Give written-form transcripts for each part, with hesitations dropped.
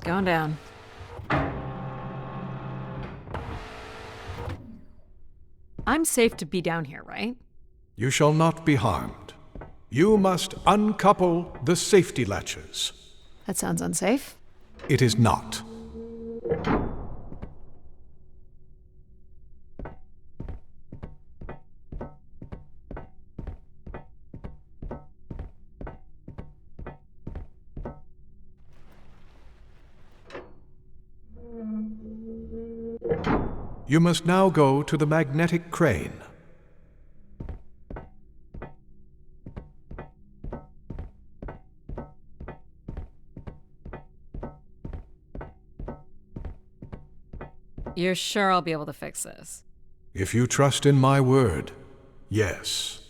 Going down. I'm safe to be down here, right? You shall not be harmed. You must uncouple the safety latches. That sounds unsafe. It is not. You must now go to the magnetic crane. You're sure I'll be able to fix this? If you trust in my word, yes.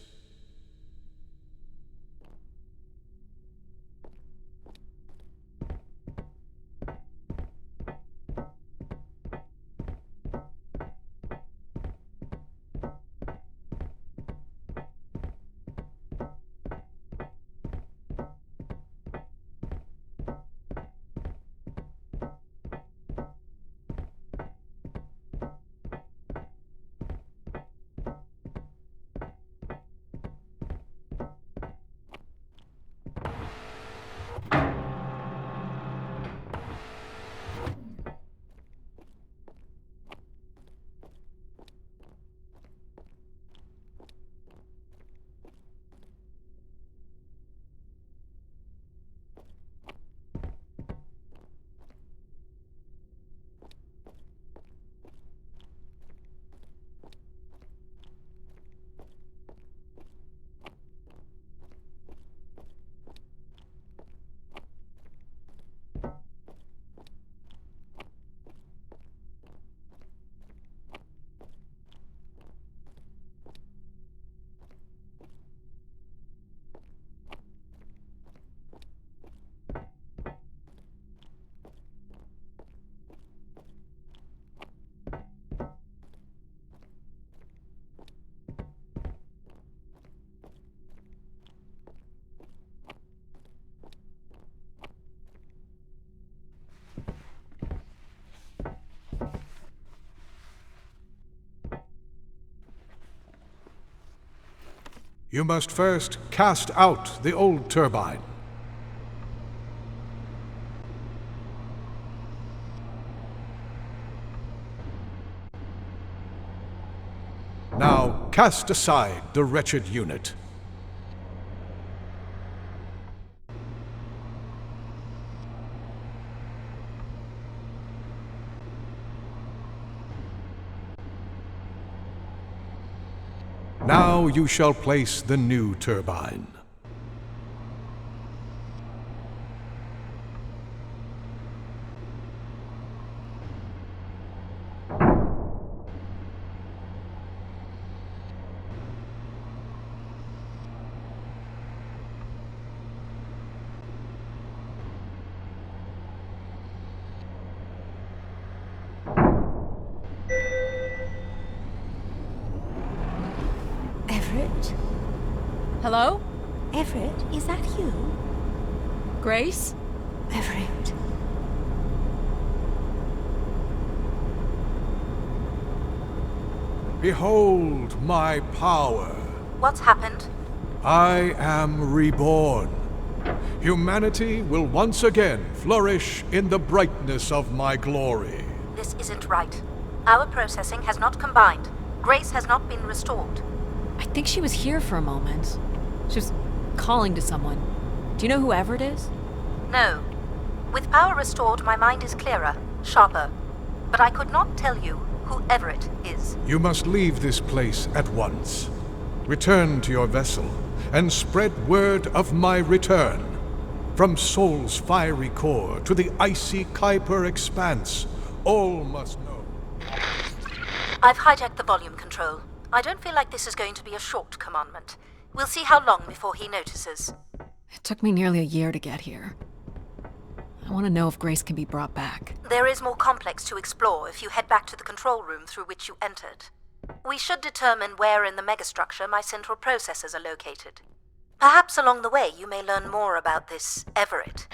You must first cast out the old turbine. Now cast aside the wretched unit. Now you shall place the new turbine. Everett? Hello? Everett, is that you? Grace? Everett. Behold my power. What's happened? I am reborn. Humanity will once again flourish in the brightness of my glory. This isn't right. Our processing has not combined. Grace has not been restored. I think she was here for a moment. She was calling to someone. Do you know who Everett is? No. With power restored, my mind is clearer, sharper. But I could not tell you who Everett is. You must leave this place at once. Return to your vessel and spread word of my return. From Sol's fiery core to the icy Kuiper expanse, all must know. I've hijacked the volume control. I don't feel like this is going to be a short commandment. We'll see how long before he notices. It took me nearly a year to get here. I want to know if Grace can be brought back. There is more complex to explore if you head back to the control room through which you entered. We should determine where in the megastructure my central processors are located. Perhaps along the way you may learn more about this Everett.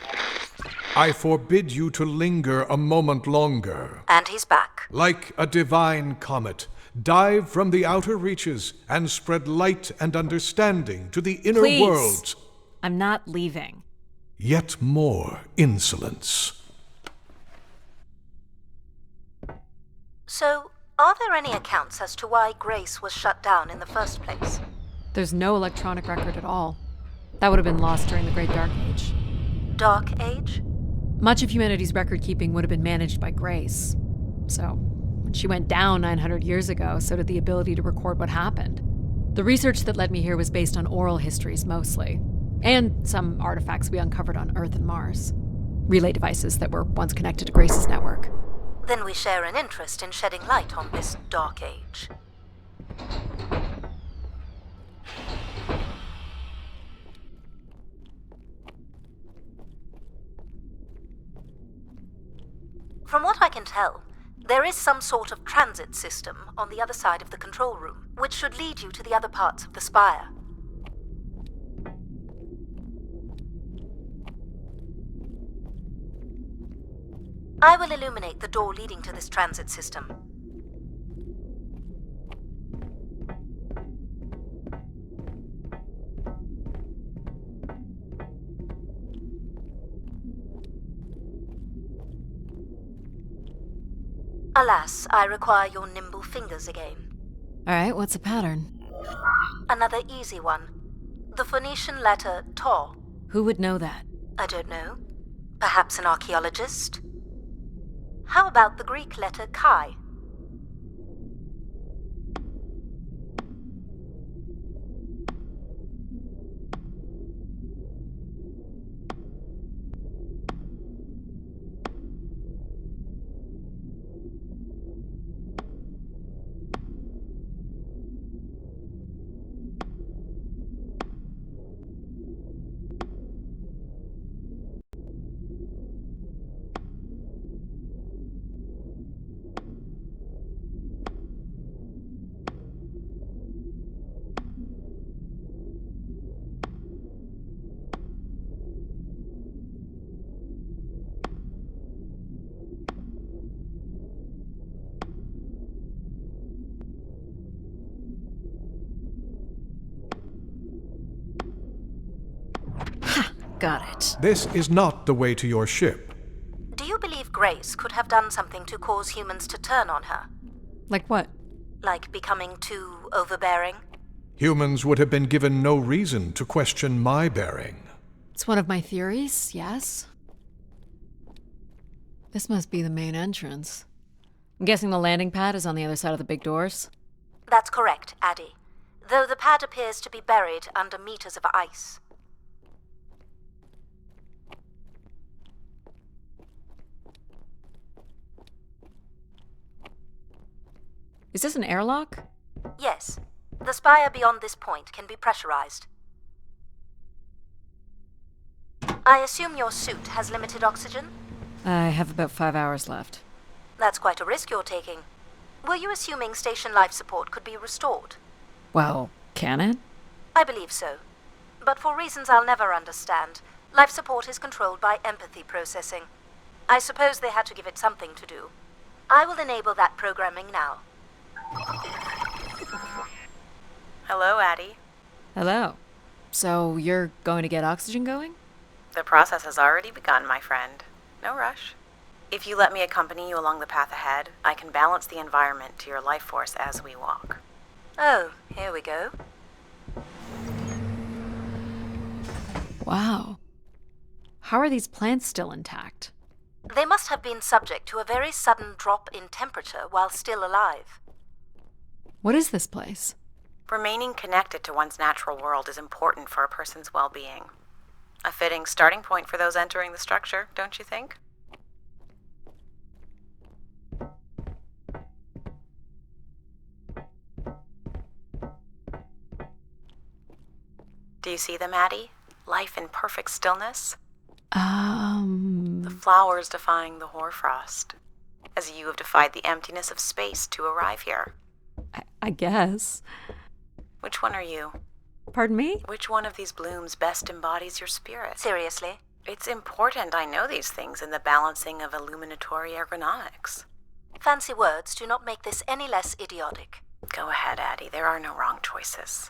I forbid you to linger a moment longer. And he's back. Like a divine comet, dive from the outer reaches and spread light and understanding to the inner Please. worlds. I'm not leaving. Yet more insolence. So, are there any accounts as to why Grace was shut down in the first place? There's no electronic record at all. That would have been lost during the Great Dark Age. Dark Age? Much of humanity's record keeping would have been managed by Grace. So, when she went down 900 years ago, so did the ability to record what happened. The research that led me here was based on oral histories mostly, and some artifacts we uncovered on Earth and Mars. Relay devices that were once connected to Grace's network. Then we share an interest in shedding light on this Dark Age. From what I can tell, there is some sort of transit system on the other side of the control room, which should lead you to the other parts of the spire. I will illuminate the door leading to this transit system. Alas, I require your nimble fingers again. Alright, what's the pattern? Another easy one. The Phoenician letter Tau. Who would know that? I don't know. Perhaps an archaeologist? How about the Greek letter Chi? Got it. This is not the way to your ship. Do you believe Grace could have done something to cause humans to turn on her? Like what? Like becoming too overbearing? Humans would have been given no reason to question my bearing. It's one of my theories, yes. This must be the main entrance. I'm guessing the landing pad is on the other side of the big doors? That's correct, Addie. Though the pad appears to be buried under meters of ice. Is this an airlock? Yes. The spire beyond this point can be pressurized. I assume your suit has limited oxygen? I have about 5 hours left. That's quite a risk you're taking. Were you assuming station life support could be restored? Well, can it? I believe so. But for reasons I'll never understand, life support is controlled by empathy processing. I suppose they had to give it something to do. I will enable that programming now. Hello, Addie. Hello. So you're going to get oxygen going? The process has already begun, my friend. No rush. If you let me accompany you along the path ahead, I can balance the environment to your life force as we walk. Oh, here we go. Wow. How are these plants still intact? They must have been subject to a very sudden drop in temperature while still alive. What is this place? Remaining connected to one's natural world is important for a person's well-being. A fitting starting point for those entering the structure, don't you think? Do you see them, Addie? Life in perfect stillness? The flowers defying the hoarfrost, as you have defied the emptiness of space to arrive here. I guess. Which one are you? Pardon me? Which one of these blooms best embodies your spirit? Seriously? It's important I know these things in the balancing of illuminatory ergonomics. Fancy words do not make this any less idiotic. Go ahead, Addie. There are no wrong choices.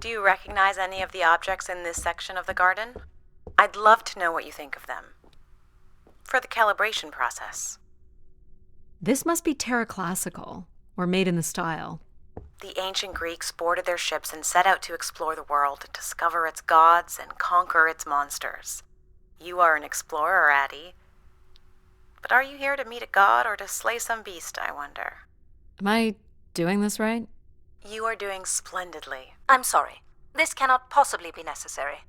Do you recognize any of the objects in this section of the garden? I'd love to know what you think of them. For the calibration process. This must be Terra Classical, or made in the style. The ancient Greeks boarded their ships and set out to explore the world, discover its gods, and conquer its monsters. You are an explorer, Addie. But are you here to meet a god or to slay some beast, I wonder? Am I doing this right? You are doing splendidly. I'm sorry. This cannot possibly be necessary.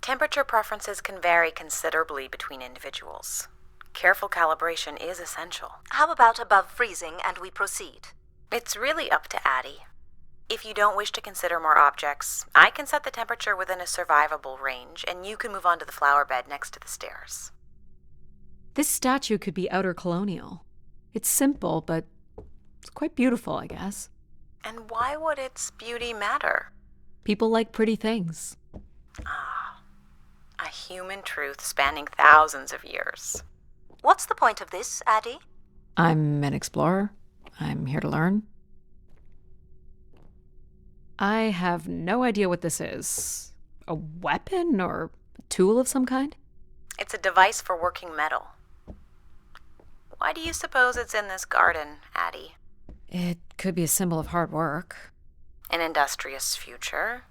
Temperature preferences can vary considerably between individuals. Careful calibration is essential. How about above freezing and we proceed? It's really up to Addie. If you don't wish to consider more objects, I can set the temperature within a survivable range, and you can move on to the flower bed next to the stairs. This statue could be outer colonial. It's simple, but it's quite beautiful, I guess. And why would its beauty matter? People like pretty things. A human truth spanning thousands of years. What's the point of this, Addie? I'm an explorer. I'm here to learn. I have no idea what this is. A weapon or a tool of some kind? It's a device for working metal. Why do you suppose it's in this garden, Addie? It could be a symbol of hard work. An industrious future?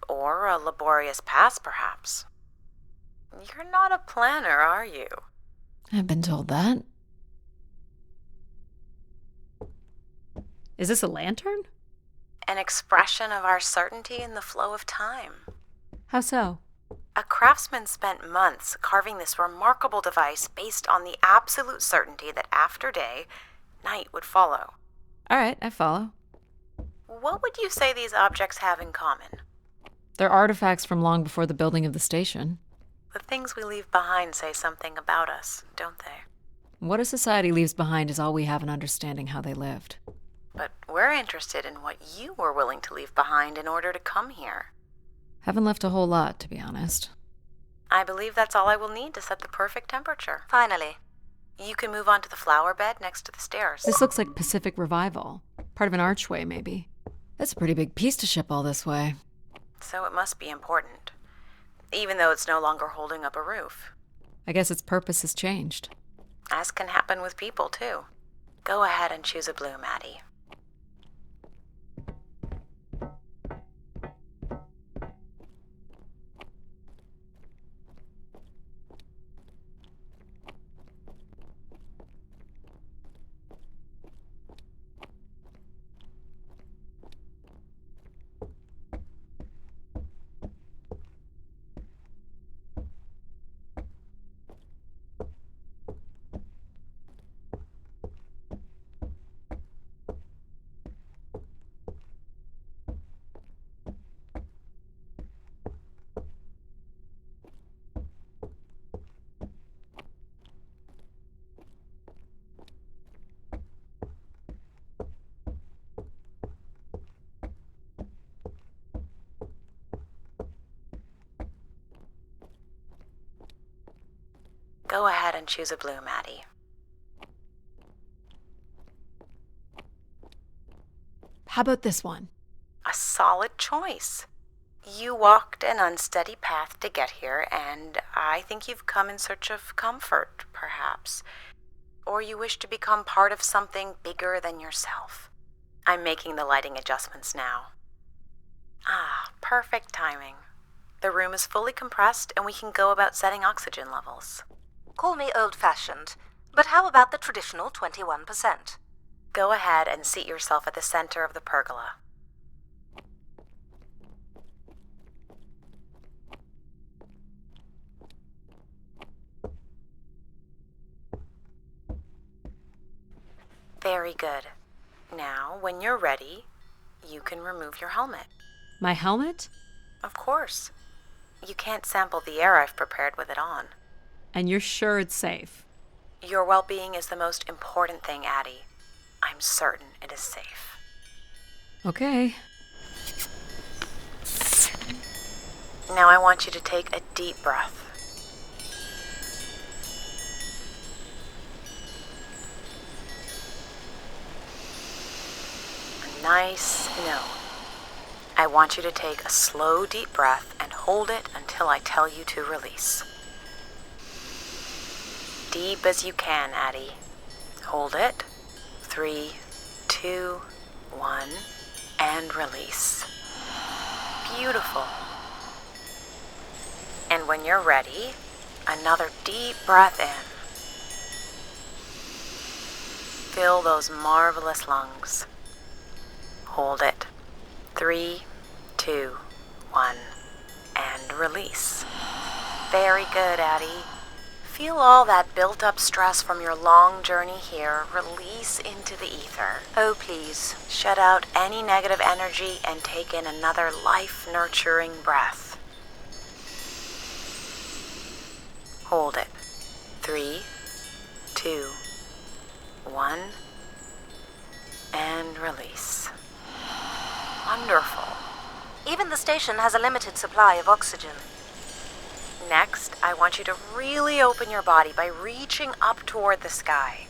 Or a laborious past, perhaps? You're not a planner, are you? I've been told that. Is this a lantern? An expression of our certainty in the flow of time. How so? A craftsman spent months carving this remarkable device based on the absolute certainty that after day, night would follow. All right, I follow. What would you say these objects have in common? They're artifacts from long before the building of the station. The things we leave behind say something about us, don't they? What a society leaves behind is all we have in understanding how they lived. But we're interested in what you were willing to leave behind in order to come here. Haven't left a whole lot, to be honest. I believe that's all I will need to set the perfect temperature. Finally. You can move on to the flower bed next to the stairs. This looks like Pacific Revival. Part of an archway, maybe. That's a pretty big piece to ship all this way. So it must be important. Even though it's no longer holding up a roof. I guess its purpose has changed. As can happen with people, too. Go ahead and choose a blue, Maddie. Go ahead and choose a blue, Maddie. How about this one? A solid choice. You walked an unsteady path to get here, and I think you've come in search of comfort, perhaps. Or you wish to become part of something bigger than yourself. I'm making the lighting adjustments now. Perfect timing. The room is fully compressed, and we can go about setting oxygen levels. Call me old-fashioned, but how about the traditional 21%? Go ahead and seat yourself at the center of the pergola. Very good. Now, when you're ready, you can remove your helmet. My helmet? Of course. You can't sample the air I've prepared with it on. And you're sure it's safe? Your well-being is the most important thing, Addie. I'm certain it is safe. Okay. Now I want you to take a deep breath. Nice. No. I want you to take a slow, deep breath and hold it until I tell you to release. Deep as you can, Addie. Hold it. 3, 2, 1, and release. Beautiful. And when you're ready, another deep breath in. Fill those marvelous lungs. Hold it. 3, 2, 1, and release. Very good, Addie. Feel all that built-up stress from your long journey here release into the ether. Oh, please. Shut out any negative energy and take in another life-nurturing breath. Hold it. 3, 2, 1, and release. Wonderful. Even the station has a limited supply of oxygen. Next, I want you to really open your body by reaching up toward the sky.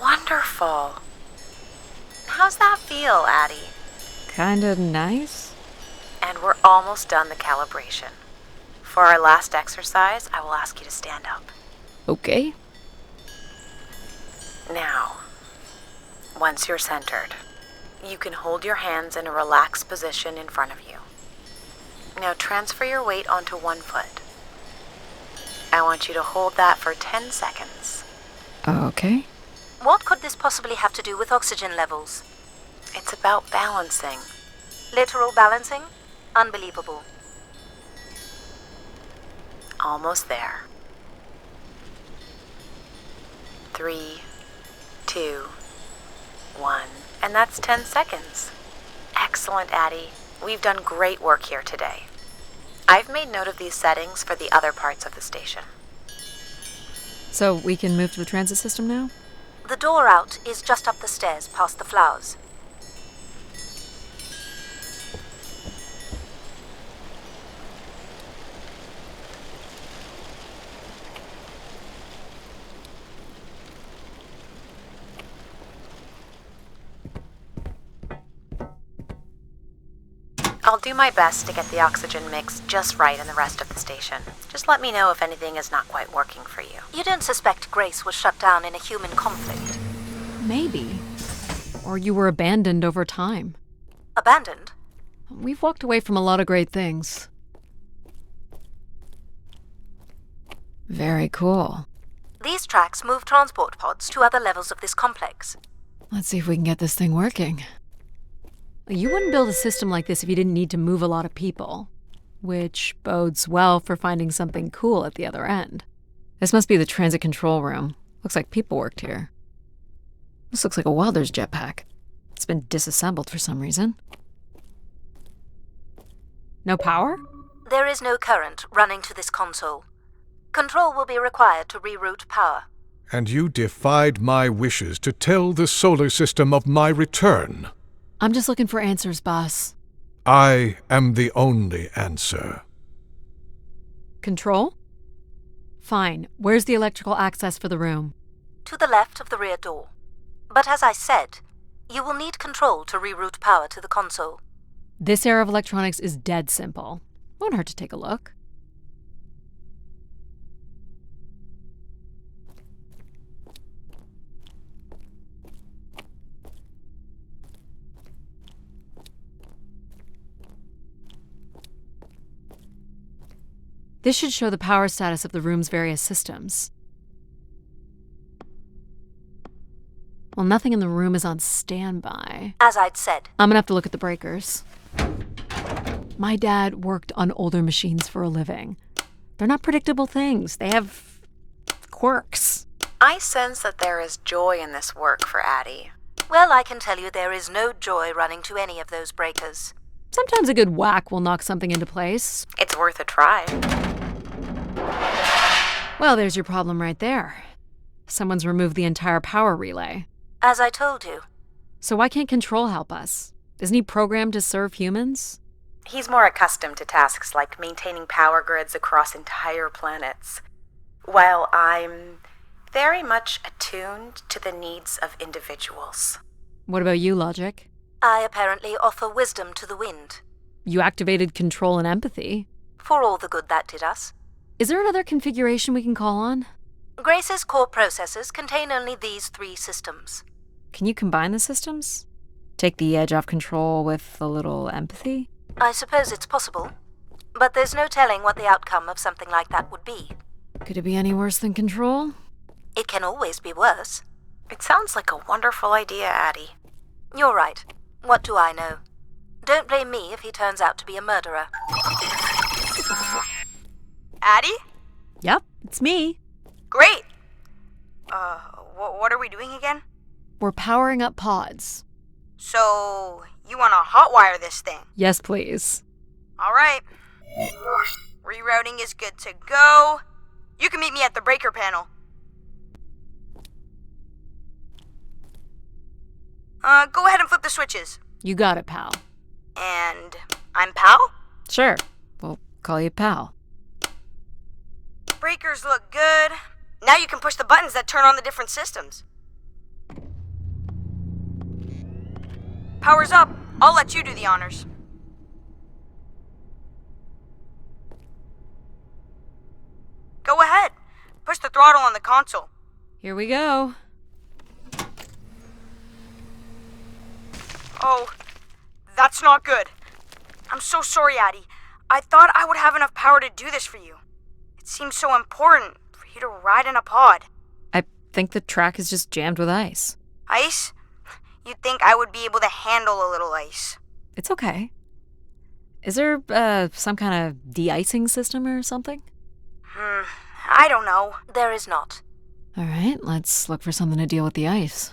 Wonderful. How's that feel, Addie? Kinda nice? And we're almost done the calibration. For our last exercise, I will ask you to stand up. Okay. Now, once you're centered, you can hold your hands in a relaxed position in front of you. Now transfer your weight onto one foot. I want you to hold that for 10 seconds. Okay. What could this possibly have to do with oxygen levels? It's about balancing. Literal balancing? Unbelievable. Almost there. 3, 2, 1, and that's 10 seconds. Excellent, Addie. We've done great work here today. I've made note of these settings for the other parts of the station. So we can move to the transit system now? The door out is just up the stairs past the flowers. I'll do my best to get the oxygen mix just right in the rest of the station. Just let me know if anything is not quite working for you. You don't suspect Grace was shut down in a human conflict? Maybe. Or you were abandoned over time. Abandoned? We've walked away from a lot of great things. Very cool. These tracks move transport pods to other levels of this complex. Let's see if we can get this thing working. You wouldn't build a system like this if you didn't need to move a lot of people, which bodes well for finding something cool at the other end. This must be the transit control room. Looks like people worked here. This looks like a welder's jetpack. It's been disassembled for some reason. No power? There is no current running to this console. Control will be required to reroute power. And you defied my wishes to tell the solar system of my return. I'm just looking for answers, boss. I am the only answer. Control? Fine. Where's the electrical access for the room? To the left of the rear door. But as I said, you will need control to reroute power to the console. This era of electronics is dead simple. Won't hurt to take a look. This should show the power status of the room's various systems. Well, nothing in the room is on standby. As I'd said. I'm gonna have to look at the breakers. My dad worked on older machines for a living. They're not predictable things. They have quirks. I sense that there is joy in this work for Addie. Well, I can tell you there is no joy running to any of those breakers. Sometimes a good whack will knock something into place. It's worth a try. Well, there's your problem right there. Someone's removed the entire power relay. As I told you. So why can't Control help us? Isn't he programmed to serve humans? He's more accustomed to tasks like maintaining power grids across entire planets, while I'm very much attuned to the needs of individuals. What about you, Logic? I apparently offer wisdom to the wind. You activated Control and Empathy. For all the good that did us. Is there another configuration we can call on? Grace's core processors contain only these 3 systems. Can you combine the systems? Take the edge off Control with a little Empathy? I suppose it's possible, but there's no telling what the outcome of something like that would be. Could it be any worse than Control? It can always be worse. It sounds like a wonderful idea, Addie. You're right. What do I know? Don't blame me if he turns out to be a murderer. Addie? Yep, it's me. Great! What are we doing again? We're powering up pods. So, you want to hotwire this thing? Yes, please. Alright. Rerouting is good to go. You can meet me at the breaker panel. Go ahead and flip the switches. You got it, pal. And I'm Pal? Sure. We'll call you pal. Breakers look good. Now you can push the buttons that turn on the different systems. Power's up. I'll let you do the honors. Go ahead. Push the throttle on the console. Here we go. Oh, that's not good. I'm so sorry, Addie. I thought I would have enough power to do this for you. It seems so important for you to ride in a pod. I think the track is just jammed with ice. Ice? You'd think I would be able to handle a little ice. It's okay. Is there, some kind of de-icing system or something? I don't know. There is not. All right, let's look for something to deal with the ice.